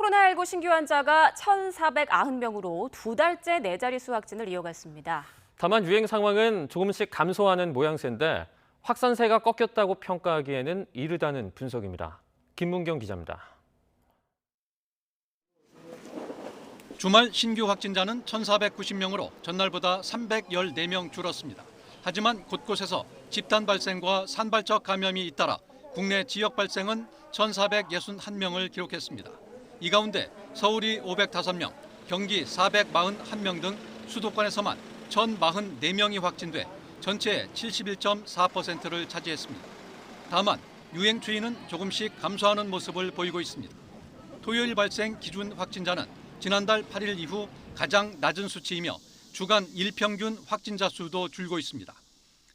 코로나19 신규 환자가 1,490명으로 두 달째 네 자릿수 확진을 이어갔습니다. 다만 유행 상황은 조금씩 감소하는 모양새인데 확산세가 꺾였다고 평가하기에는 이르다는 분석입니다. 김문경 기자입니다. 주말 신규 확진자는 1,490명으로 전날보다 314명 줄었습니다. 하지만 곳곳에서 집단 발생과 산발적 감염이 잇따라 국내 지역 발생은 1,461명을 기록했습니다. 이 가운데 서울이 505명, 경기 441명 등 수도권에서만 1,044명이 확진돼 전체의 71.4%를 차지했습니다. 다만 유행 추이는 조금씩 감소하는 모습을 보이고 있습니다. 토요일 발생 기준 확진자는 지난달 8일 이후 가장 낮은 수치이며 주간 일평균 확진자 수도 줄고 있습니다.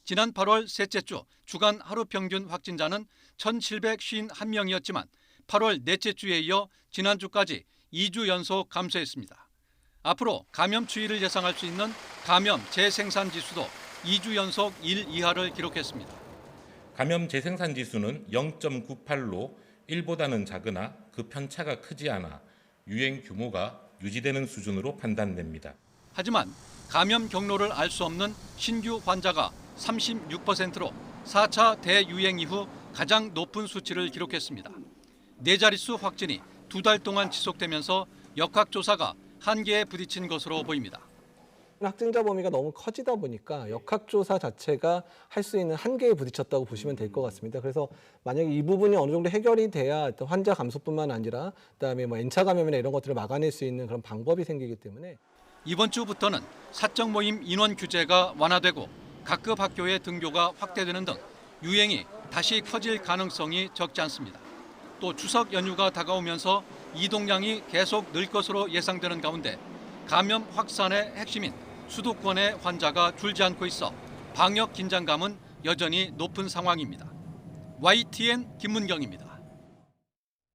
지난 8월 셋째 주 주간 하루 평균 확진자는 1,751명이었지만 8월 넷째 주에 이어 지난주까지 2주 연속 감소했습니다. 앞으로 감염 추이를 예상할 수 있는 감염 재생산 지수도 2주 연속 1 이하를 기록했습니다. 감염 재생산 지수는 0.98로 1보다는 작으나 그 편차가 크지 않아 유행 규모가 유지되는 수준으로 판단됩니다. 하지만 감염 경로를 알 수 없는 신규 환자가 36%로 4차 대유행 이후 가장 높은 수치를 기록했습니다. 네 자릿수 확진이 두 달 동안 지속되면서 역학조사가 한계에 부딪힌 것으로 보입니다. 확진자 범위가 너무 커지다 보니까 역학조사 자체가 할 수 있는 한계에 부딪혔다고 보시면 될 것 같습니다. 그래서 만약에 이 부분이 어느 정도 해결이 돼야 환자 감소뿐만 아니라 그다음에 N차 감염이나 이런 것들을 막아낼 수 있는 그런 방법이 생기기 때문에 이번 주부터는 사적 모임 인원 규제가 완화되고 각급 학교의 등교가 확대되는 등 유행이 다시 커질 가능성이 적지 않습니다. 또 추석 연휴가 다가오면서 이동량이 계속 늘 것으로 예상되는 가운데 감염 확산의 핵심인 수도권의 환자가 줄지 않고 있어 방역 긴장감은 여전히 높은 상황입니다. YTN 김문경입니다.